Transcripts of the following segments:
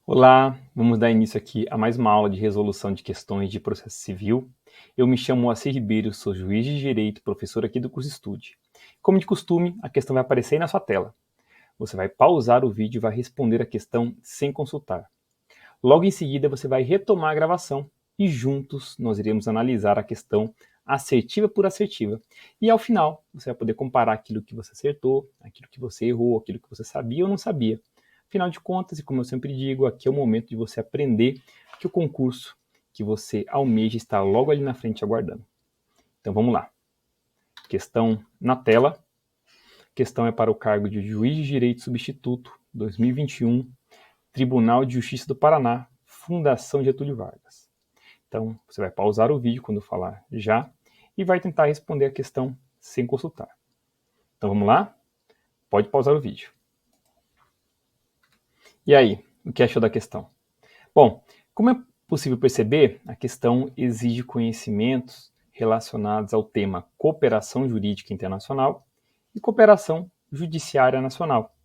Olá, vamos dar início aqui a mais uma aula de resolução de questões de processo civil. Eu me chamo Moacir Ribeiro, sou juiz de direito, professor aqui do curso Estude. Como de costume, a questão vai aparecer aí na sua tela. Você vai pausar o vídeo e vai responder a questão sem consultar. Logo em seguida, você vai retomar a gravação e juntos nós iremos analisar a questão assertiva por assertiva. E ao final, você vai poder comparar aquilo que você acertou, aquilo que você errou, aquilo que você sabia ou não sabia. Afinal de contas, e como eu sempre digo, aqui é o momento de você aprender que o concurso que você almeja está logo ali na frente aguardando. Então vamos lá. Questão na tela. A questão é para o cargo de Juiz de Direito Substituto 2021, Tribunal de Justiça do Paraná, Fundação Getúlio Vargas. Então, você vai pausar o vídeo quando eu falar já e vai tentar responder a questão sem consultar. Então vamos lá? Pode pausar o vídeo. E aí, o que achou da questão? Bom, como é possível perceber, a questão exige conhecimentos relacionados ao tema cooperação jurídica internacional e cooperação judiciária nacional.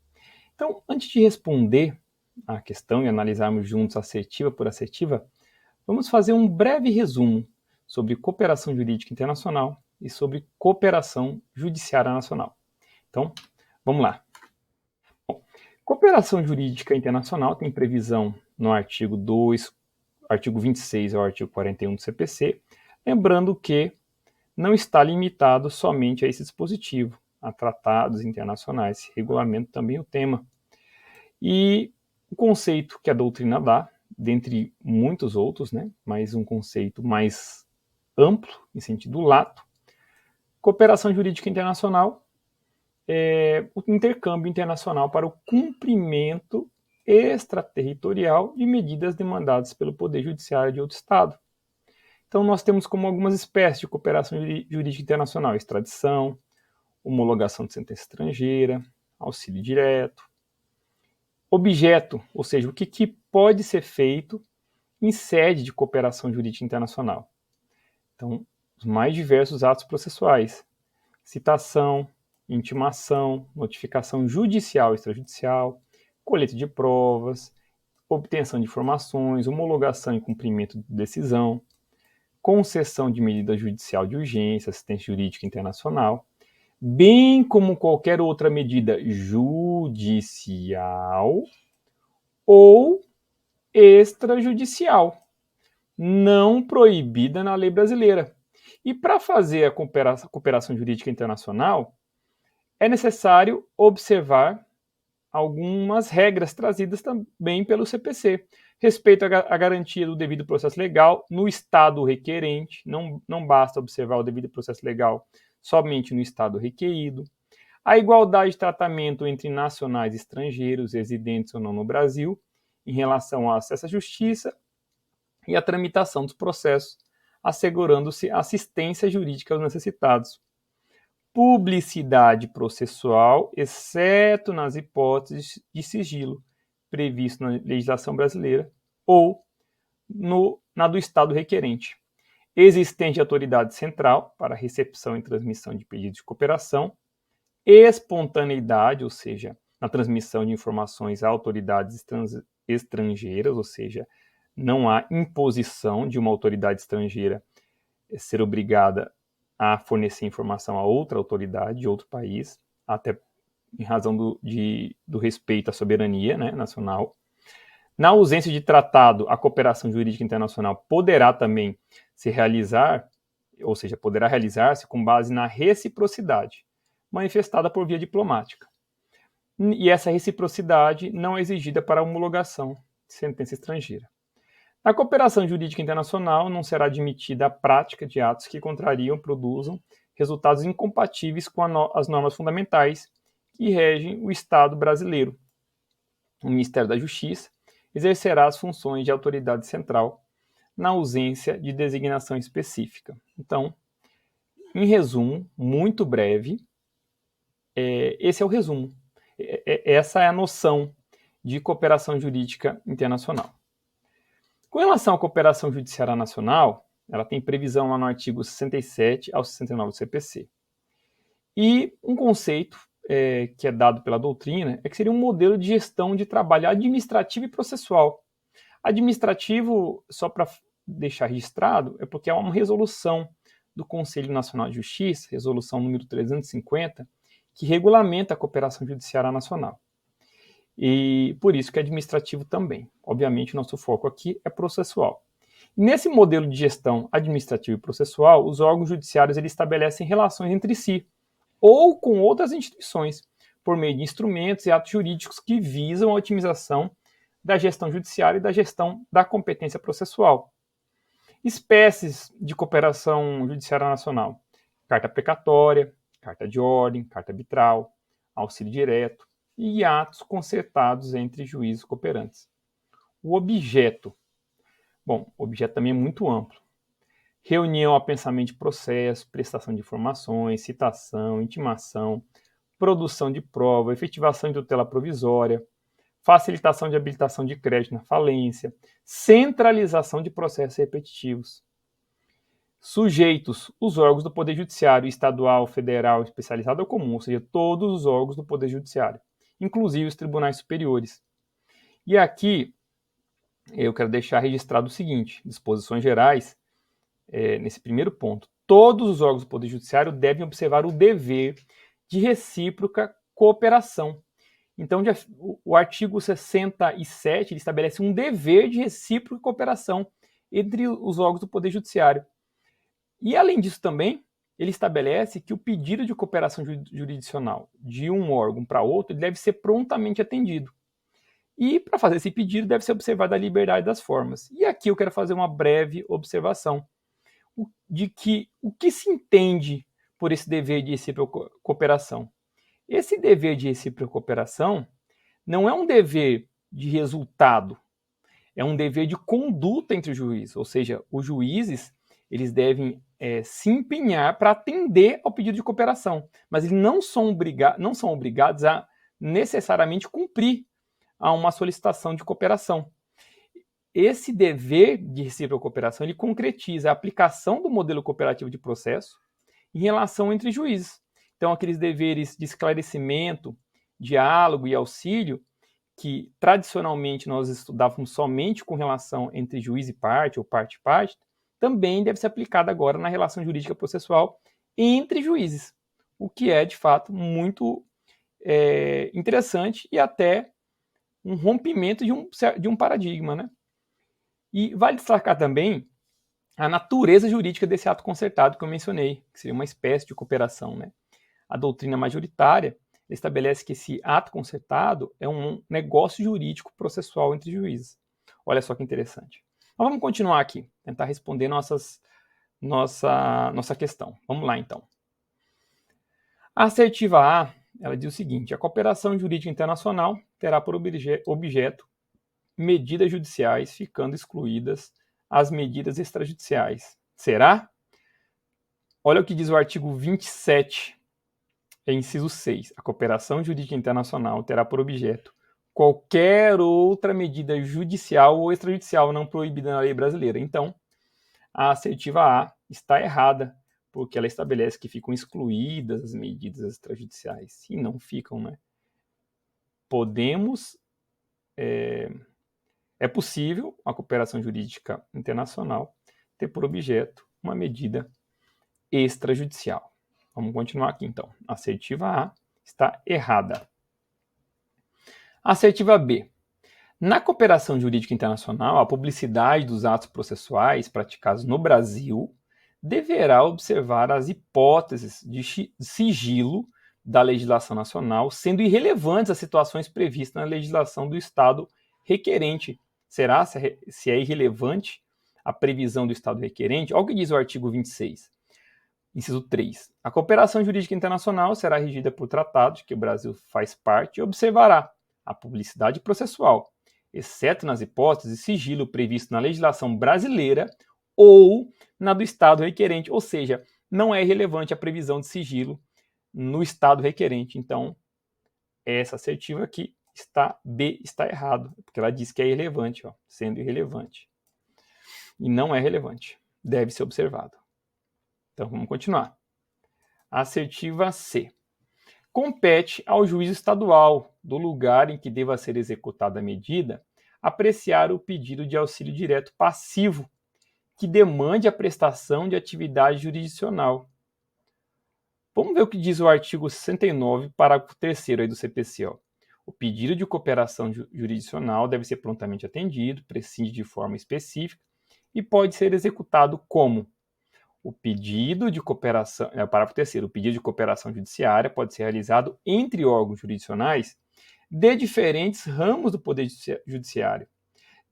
Então, antes de responder à questão e analisarmos juntos assertiva por assertiva, vamos fazer um breve resumo sobre cooperação jurídica internacional e sobre cooperação judiciária nacional. Então, vamos lá. Bom, cooperação jurídica internacional tem previsão no artigo 2, artigo 26 ao artigo 41 do CPC, lembrando que não está limitado somente a esse dispositivo, a tratados internacionais, regulamento também o tema. E o conceito que a doutrina dá, dentre muitos outros, mas um conceito mais amplo, em sentido lato, cooperação jurídica internacional é o intercâmbio internacional para o cumprimento extraterritorial de medidas demandadas pelo Poder Judiciário de outro Estado. Então, nós temos como algumas espécies de cooperação jurídica internacional: extradição, homologação de sentença estrangeira, auxílio direto, objeto, ou seja, o que pode ser feito em sede de cooperação jurídica internacional. Então, os mais diversos atos processuais: citação, intimação, notificação judicial e extrajudicial, coleta de provas, obtenção de informações, homologação e cumprimento de decisão, concessão de medida judicial de urgência, assistência jurídica internacional, bem como qualquer outra medida judicial ou extrajudicial, não proibida na lei brasileira. E para fazer a cooperação jurídica internacional, é necessário observar algumas regras trazidas também pelo CPC. Respeito à garantia do devido processo legal no Estado requerente, não basta observar o devido processo legal somente no Estado requerido. A igualdade de tratamento entre nacionais e estrangeiros, residentes ou não no Brasil, em relação ao acesso à justiça e a tramitação dos processos, assegurando-se assistência jurídica aos necessitados. Publicidade processual, exceto nas hipóteses de sigilo previsto na legislação brasileira ou na do Estado requerente. Existente de autoridade central para recepção e transmissão de pedidos de cooperação, espontaneidade, ou seja, na transmissão de informações a autoridades estrangeiras, ou seja, não há imposição de uma autoridade estrangeira ser obrigada a fornecer informação a outra autoridade de outro país, até em razão do respeito à soberania nacional. Na ausência de tratado, a cooperação jurídica internacional poderá também se realizar, ou seja, poderá realizar-se com base na reciprocidade, manifestada por via diplomática. E essa reciprocidade não é exigida para a homologação de sentença estrangeira. Na cooperação jurídica internacional, não será admitida a prática de atos que contrariam ou produzam resultados incompatíveis com as normas fundamentais que regem o Estado brasileiro. O Ministério da Justiça exercerá as funções de autoridade central na ausência de designação específica. Então, em resumo, muito breve, esse é o resumo. Essa é a noção de cooperação jurídica internacional. Com relação à cooperação judiciária nacional, ela tem previsão lá no artigo 67 ao 69 do CPC. E um conceito que é dado pela doutrina é que seria um modelo de gestão de trabalho administrativo e processual, Administrativo, só para deixar registrado, é porque é uma resolução do Conselho Nacional de Justiça, resolução número 350, que regulamenta a cooperação judiciária nacional. E por isso que é administrativo também. Obviamente, nosso foco aqui é processual. Nesse modelo de gestão administrativa e processual, os órgãos judiciários eles estabelecem relações entre si ou com outras instituições, por meio de instrumentos e atos jurídicos que visam a otimização da gestão judiciária e da gestão da competência processual. Espécies de cooperação judiciária nacional: carta precatória, carta de ordem, carta arbitral, auxílio direto e atos concertados entre juízes cooperantes. O objeto. Bom, o objeto também é muito amplo. Reunião, apensamento de processo, prestação de informações, citação, intimação, produção de prova, efetivação de tutela provisória, facilitação de habilitação de crédito na falência, centralização de processos repetitivos. Sujeitos: os órgãos do Poder Judiciário, estadual, federal, especializado ou comum, ou seja, todos os órgãos do Poder Judiciário, inclusive os tribunais superiores. E aqui eu quero deixar registrado o seguinte: disposições gerais, nesse primeiro ponto, todos os órgãos do Poder Judiciário devem observar o dever de recíproca cooperação. Então, o artigo 67 ele estabelece um dever de recíproca cooperação entre os órgãos do Poder Judiciário. E, além disso, também, ele estabelece que o pedido de cooperação jurisdicional de um órgão para outro deve ser prontamente atendido. E, para fazer esse pedido, deve ser observada a liberdade das formas. E aqui eu quero fazer uma breve observação de que o que se entende por esse dever de recíproca cooperação. Esse dever de recíproca cooperação não é um dever de resultado, é um dever de conduta entre os juízes, ou seja, os juízes eles devem se empenhar para atender ao pedido de cooperação, mas eles não são obrigados a necessariamente cumprir a uma solicitação de cooperação. Esse dever de recíproca cooperação ele concretiza a aplicação do modelo cooperativo de processo em relação entre juízes. Então, aqueles deveres de esclarecimento, diálogo e auxílio, que tradicionalmente nós estudávamos somente com relação entre juiz e parte, ou parte e parte, também deve ser aplicado agora na relação jurídica processual entre juízes, o que é, de fato, muito interessante e até um rompimento de um paradigma, né? E vale destacar também a natureza jurídica desse ato concertado que eu mencionei, que seria uma espécie de cooperação, né? A doutrina majoritária estabelece que esse ato concertado é um negócio jurídico processual entre juízes. Olha só que interessante. Mas vamos continuar aqui, tentar responder nossa questão. Vamos lá, então. A assertiva A, ela diz o seguinte: a cooperação jurídica internacional terá por objeto medidas judiciais, ficando excluídas as medidas extrajudiciais. Será? Olha o que diz o artigo 27, inciso 6. A cooperação jurídica internacional terá por objeto qualquer outra medida judicial ou extrajudicial não proibida na lei brasileira. Então, a assertiva A está errada, porque ela estabelece que ficam excluídas as medidas extrajudiciais. E não ficam, né? É possível a cooperação jurídica internacional ter por objeto uma medida extrajudicial. Vamos continuar aqui, então. A assertiva A está errada. Assertiva B. Na cooperação jurídica internacional, a publicidade dos atos processuais praticados no Brasil deverá observar as hipóteses de sigilo da legislação nacional, sendo irrelevantes as situações previstas na legislação do Estado requerente. Será se é irrelevante a previsão do Estado requerente? Olha o que diz o artigo 26, inciso 3. A cooperação jurídica internacional será regida por tratados que o Brasil faz parte e observará a publicidade processual, exceto nas hipóteses de sigilo previsto na legislação brasileira ou na do Estado requerente, ou seja, não é irrelevante a previsão de sigilo no Estado requerente. Então, essa assertiva aqui está errado, porque ela diz que é irrelevante, sendo irrelevante. E não é relevante, deve ser observado. Então, vamos continuar. Assertiva C. Compete ao juiz estadual do lugar em que deva ser executada a medida apreciar o pedido de auxílio direto passivo que demande a prestação de atividade jurisdicional. Vamos ver o que diz o artigo 69, parágrafo 3º aí do CPC. O pedido de cooperação jurisdicional deve ser prontamente atendido, prescinde de forma específica e pode ser executado como o pedido de cooperação, parágrafo 3º, o pedido de cooperação judiciária pode ser realizado entre órgãos jurisdicionais de diferentes ramos do Poder Judiciário.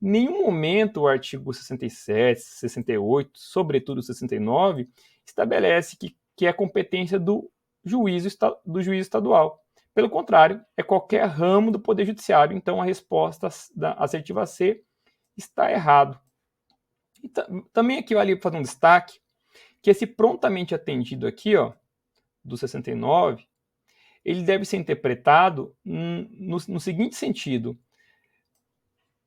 Em nenhum momento o artigo 67, 68, sobretudo 69, estabelece que é competência do juiz estadual. Pelo contrário, é qualquer ramo do Poder Judiciário. Então, a resposta da assertiva C está errado. E também aqui vale fazer um destaque que esse prontamente atendido aqui, do 69, ele deve ser interpretado no seguinte sentido.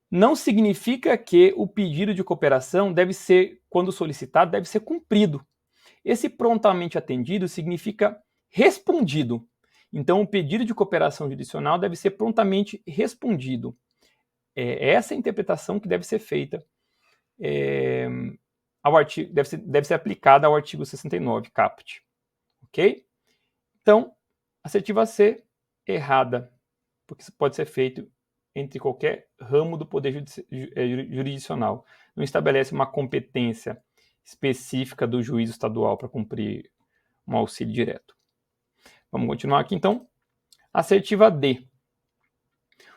Não significa que o pedido de cooperação deve ser, quando solicitado, deve ser cumprido. Esse prontamente atendido significa respondido. Então, o pedido de cooperação jurisdicional deve ser prontamente respondido. É essa a interpretação que deve ser feita, deve ser aplicada ao artigo 69, caput. Ok? Então, assertiva C, errada, porque isso pode ser feito entre qualquer ramo do poder jurisdicional. Não estabelece uma competência específica do juízo estadual para cumprir um auxílio direto. Vamos continuar aqui, então. Assertiva D.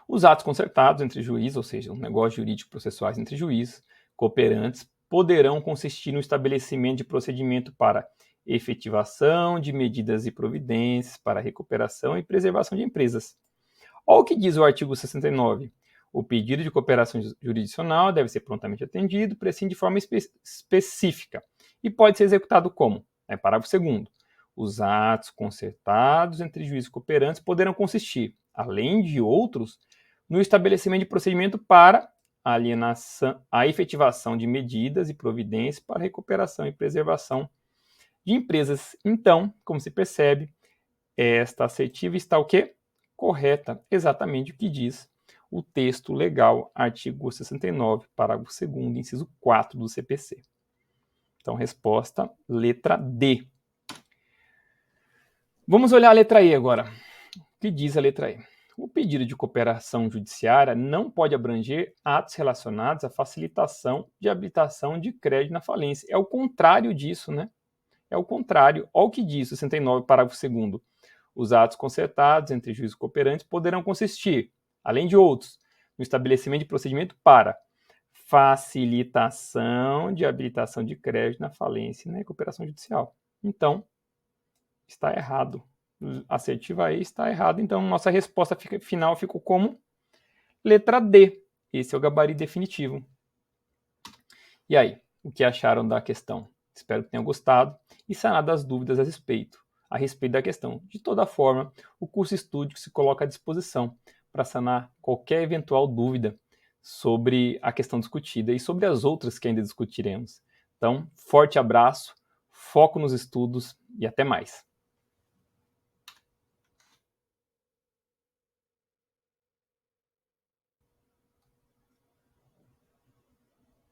Os atos concertados entre juízes, ou seja, um negócio jurídico processuais entre juízes, cooperantes, poderão consistir no estabelecimento de procedimento para efetivação de medidas e providências para recuperação e preservação de empresas. Olha o que diz o artigo 69. O pedido de cooperação jurisdicional deve ser prontamente atendido, prescinde de forma específica e pode ser executado como? Parágrafo 2º. Os atos concertados entre juízes cooperantes poderão consistir, além de outros, no estabelecimento de procedimento para a efetivação de medidas e providências para recuperação e preservação de empresas. Então, como se percebe, esta assertiva está o quê? Correta, exatamente o que diz o texto legal, artigo 69, parágrafo 2º, inciso 4 do CPC. Então, resposta, letra D. Vamos olhar a letra E agora. O que diz a letra E? O pedido de cooperação judiciária não pode abranger atos relacionados à facilitação de habilitação de crédito na falência. É o contrário disso, né? É o contrário. Olha o que diz o 69, parágrafo 2º. Os atos concertados entre juízes cooperantes poderão consistir, além de outros, no estabelecimento de procedimento para facilitação de habilitação de crédito na falência e na recuperação judicial. Então, está errado. Assertiva E está errado. Então, nossa resposta final ficou como letra D. Esse é o gabarito definitivo. E aí, o que acharam da questão? Espero que tenham gostado e sanado as dúvidas a respeito da questão. De toda forma, o curso Estude se coloca à disposição para sanar qualquer eventual dúvida sobre a questão discutida e sobre as outras que ainda discutiremos. Então, forte abraço, foco nos estudos e até mais.